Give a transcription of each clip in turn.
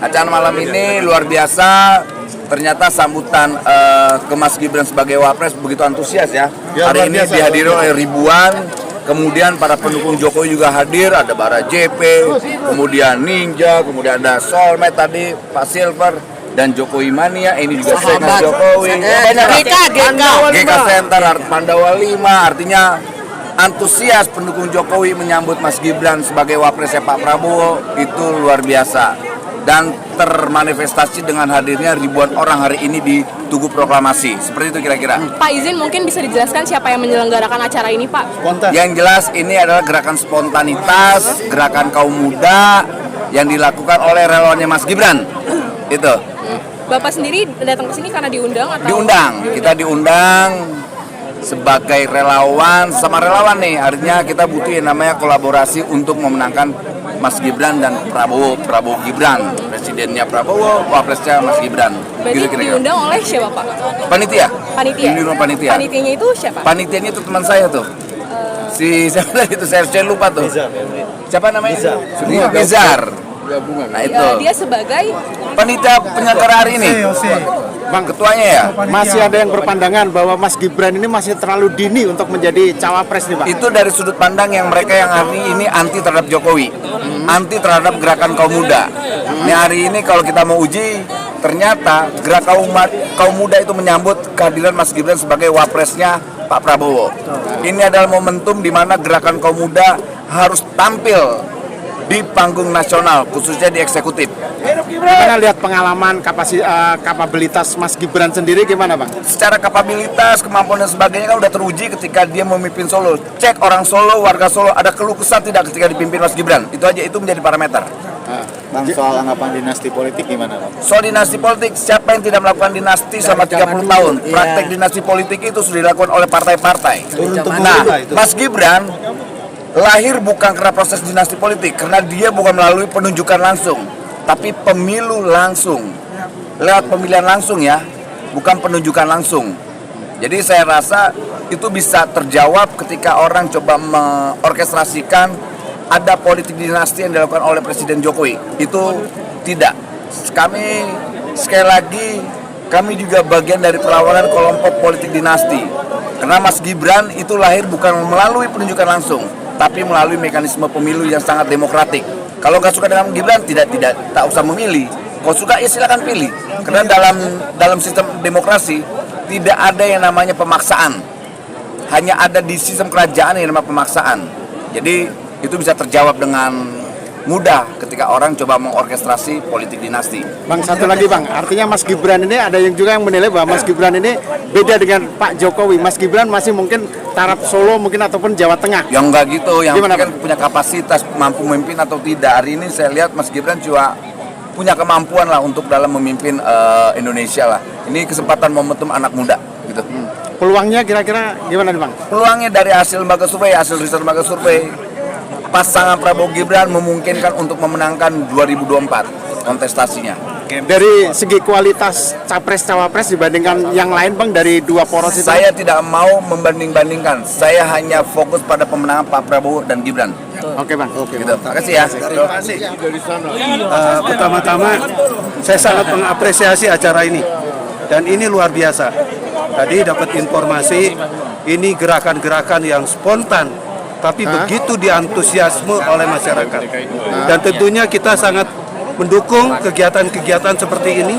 Acara malam ini luar biasa. Ternyata sambutan ke Mas Gibran sebagai Wapres begitu antusias ya. Hari ini dihadiri oleh ribuan. Kemudian para pendukung Jokowi juga hadir. Ada Bara JP, kemudian Ninja, kemudian ada Solmed tadi, Pak Silver, dan Jokowi Mania. Ini juga Seknas Jokowi. GK Center, Pandawa 5. Artinya antusias pendukung Jokowi menyambut Mas Gibran sebagai Wapresnya Pak Prabowo itu luar biasa. Dan termanifestasi dengan hadirnya ribuan orang hari ini di Tugu Proklamasi. Seperti itu kira-kira. Pak, izin mungkin bisa dijelaskan siapa yang menyelenggarakan acara ini, Pak? Spontan. Yang jelas ini adalah gerakan spontanitas, gerakan kaum muda yang dilakukan oleh relawannya Mas Gibran. Itu. Bapak sendiri datang ke sini karena diundang atau? Diundang. Kita diundang sebagai relawan, sama relawan nih. Artinya kita butuh yang namanya kolaborasi untuk memenangkan Mas Gibran dan Prabowo Gibran, presidennya Prabowo, wapresnya Mas Gibran. Berarti gitu kira-kira. diundang oleh siapa, Pak? Panitia. Panitia. Di rumah panitia. Panitianya itu siapa? Panitianya itu teman saya tuh. Si siapa itu saya lupa tuh. Siapa namanya? Bizar. Nah itu. Dia sebagai panitia penyelenggara hari ini. Bang ketuanya ya. Masih ada yang berpandangan bahwa Mas Gibran ini masih terlalu dini untuk menjadi cawapres nih Pak. Itu dari sudut pandang yang mereka yang hari ini anti terhadap Jokowi, anti terhadap gerakan kaum muda. Ini hari ini kalau kita mau uji, ternyata gerakan kaum muda itu menyambut kehadiran Mas Gibran sebagai wapresnya Pak Prabowo. Ini adalah momentum di mana gerakan kaum muda harus tampil di panggung nasional, khususnya di eksekutif. Gimana lihat pengalaman kapabilitas Mas Gibran sendiri gimana Bang? Secara kapabilitas, kemampuan dan sebagainya kan udah teruji ketika dia memimpin Solo. Cek orang Solo, warga Solo, ada keluh kesah tidak ketika dipimpin Mas Gibran. Itu aja, itu menjadi parameter. Bang, soal anggapan dinasti politik gimana Bang? Soal dinasti politik, siapa yang tidak melakukan dinasti selama 30 tahun? Praktek dinasti politik itu sudah dilakukan oleh partai-partai. Nah, Mas Gibran lahir bukan karena proses dinasti politik, karena dia bukan melalui penunjukan langsung, tapi pemilu langsung, lewat pemilihan langsung ya, bukan penunjukan langsung. Jadi saya rasa itu bisa terjawab ketika orang coba mengorkestrasikan ada politik dinasti yang dilakukan oleh Presiden Jokowi. Itu tidak. Kami sekali lagi, kami juga bagian dari perlawanan kelompok politik dinasti. Karena Mas Gibran itu lahir bukan melalui penunjukan langsung, tapi melalui mekanisme pemilu yang sangat demokratik. Kalau nggak suka dengan Gibran, tak usah memilih. Kalau suka ya silakan pilih. Karena dalam sistem demokrasi tidak ada yang namanya pemaksaan. Hanya ada di sistem kerajaan yang namanya pemaksaan. Jadi itu bisa terjawab dengan mudah ketika orang coba mengorkestrasi politik dinasti. Bang, satu lagi Bang, artinya Mas Gibran ini ada yang juga yang menilai bahwa Mas Gibran ini beda dengan Pak Jokowi. Mas Gibran masih mungkin taraf Solo mungkin ataupun Jawa Tengah. Yang enggak gitu, yang gimana, kan punya kapasitas, mampu memimpin atau tidak. Hari ini saya lihat Mas Gibran juga punya kemampuan lah untuk dalam memimpin Indonesia lah. Ini kesempatan momentum anak muda gitu. Peluangnya kira-kira gimana nih Bang? Peluangnya dari hasil lembaga survei, hasil riset lembaga survei, pasangan Prabowo Gibran memungkinkan untuk memenangkan 2024 kontestasinya. Dari segi kualitas capres-cawapres dibandingkan yang lain Bang dari dua poros itu? Saya tidak mau membanding-bandingkan. Saya hanya fokus pada pemenangan Pak Prabowo dan Gibran. Oke Bang. Oke. Gitu. Terima kasih ya. Pertama-tama saya sangat mengapresiasi acara ini dan ini luar biasa. Tadi dapat informasi ini gerakan-gerakan yang spontan tapi begitu diantusiasme oleh masyarakat. Dan tentunya kita sangat mendukung kegiatan-kegiatan seperti ini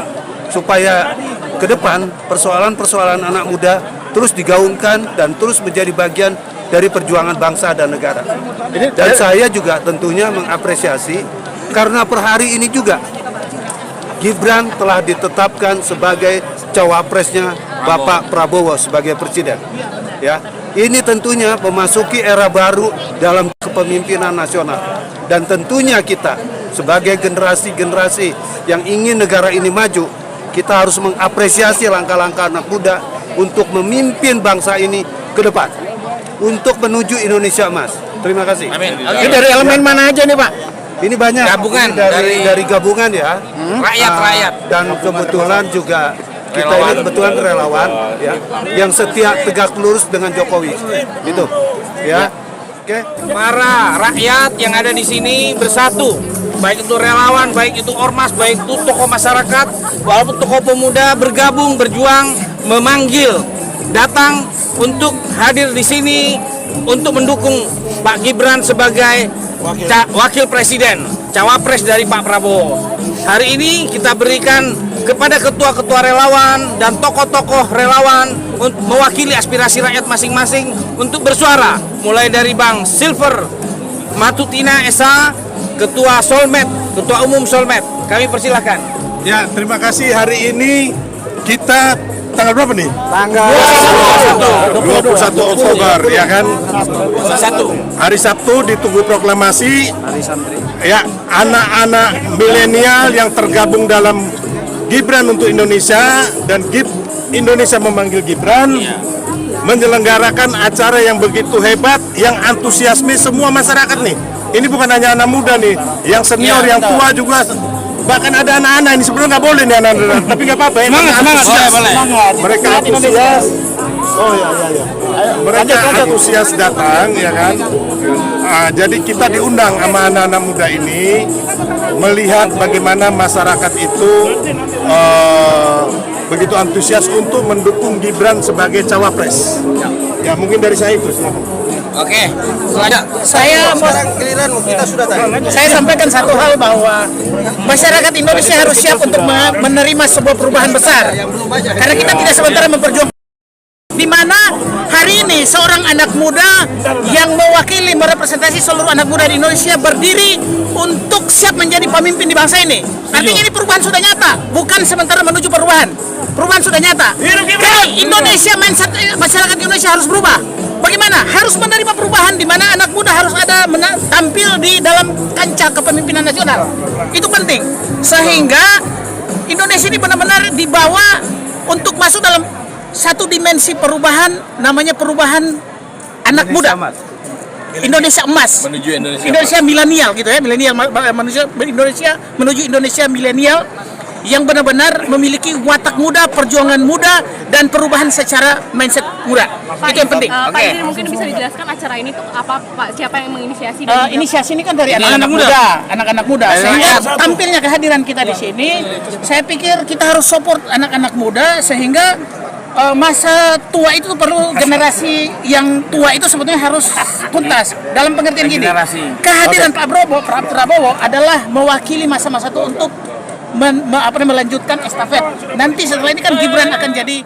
supaya ke depan persoalan-persoalan anak muda terus digaungkan dan terus menjadi bagian dari perjuangan bangsa dan negara. Dan saya juga tentunya mengapresiasi karena per hari ini juga Gibran telah ditetapkan sebagai cawapresnya Bapak Prabowo sebagai presiden. Ya, ini tentunya memasuki era baru dalam kepemimpinan nasional dan tentunya kita sebagai generasi-generasi yang ingin negara ini maju, kita harus mengapresiasi langkah-langkah anak muda untuk memimpin bangsa ini ke depan untuk menuju Indonesia Emas. Terima kasih. Amin. Ini dari elemen mana aja nih Pak? Ini banyak. Gabungan Ini dari gabungan ya. rakyat. Dan kebetulan juga kita ini kebetulan relawan ya yang setia tegak lurus dengan Jokowi. Itu. Ya. Oke. Para rakyat yang ada di sini bersatu, baik itu relawan, baik itu ormas, baik itu tokoh masyarakat, walaupun tokoh pemuda bergabung, berjuang, memanggil, datang untuk hadir di sini untuk mendukung Pak Gibran sebagai wakil presiden, cawapres dari Pak Prabowo. Hari ini kita berikan kepada ketua-ketua relawan dan tokoh-tokoh relawan untuk mewakili aspirasi rakyat masing-masing untuk bersuara, mulai dari Bang Silver Matutina Esa, Ketua Solmed, Ketua Umum Solmed. Kami persilahkan. Ya, terima kasih. Hari ini kita tanggal berapa nih? Tanggal 21 Oktober, ya kan? Satu. Hari Sabtu ditunggu proklamasi. Ya, anak-anak milenial yang tergabung dalam Gibran untuk Indonesia dan Indonesia memanggil Gibran menyelenggarakan acara yang begitu hebat, yang antusiasme semua masyarakat nih. Ini bukan hanya anak muda nih, yang senior, yang tua juga, bahkan ada anak-anak ini sebenarnya nggak boleh nih anak-anak, tapi nggak apa-apa. Mereka antusias. Oh ya. Mereka antusias datang, ya kan. Jadi kita diundang sama anak-anak muda ini melihat bagaimana masyarakat itu begitu antusias untuk mendukung Gibran sebagai cawapres. Ya mungkin dari saya itu. Oke. Selanjutnya. Saya sampaikan satu hal bahwa masyarakat Indonesia harus siap untuk menerima sebuah perubahan besar. Karena kita tidak sementara memperjuangkan di mana hari ini seorang anak muda yang mewakili merepresentasi seluruh anak muda di Indonesia berdiri untuk siap menjadi pemimpin di bangsa ini. Artinya ini perubahan sudah nyata, bukan sementara menuju perubahan. Perubahan sudah nyata. Karena Indonesia, mindset masyarakat Indonesia harus berubah. Bagaimana? Harus menerima perubahan di mana anak muda harus ada tampil di dalam kancah kepemimpinan nasional. Itu penting. Sehingga Indonesia ini benar-benar dibawa untuk masuk dalam satu dimensi perubahan, namanya perubahan anak muda. Indonesia emas. Menuju Indonesia milenial gitu ya, milenial Indonesia menuju Indonesia milenial yang benar-benar memiliki watak muda, perjuangan muda, dan perubahan secara mindset muda. Itu yang penting. Pak Idris, mungkin bisa dijelaskan acara ini tuh apa, Pak? Siapa yang menginisiasi? Inisiasi ini kan dari anak-anak muda. Sehingga tampilnya kehadiran kita di sini, saya pikir kita harus support anak-anak muda sehingga masa tua itu perlu generasi yang tua itu sebetulnya harus tuntas dalam pengertian gini. Kehadiran Pak Prabowo adalah mewakili masa-masa itu untuk melanjutkan estafet. Nanti setelah ini kan Gibran akan jadi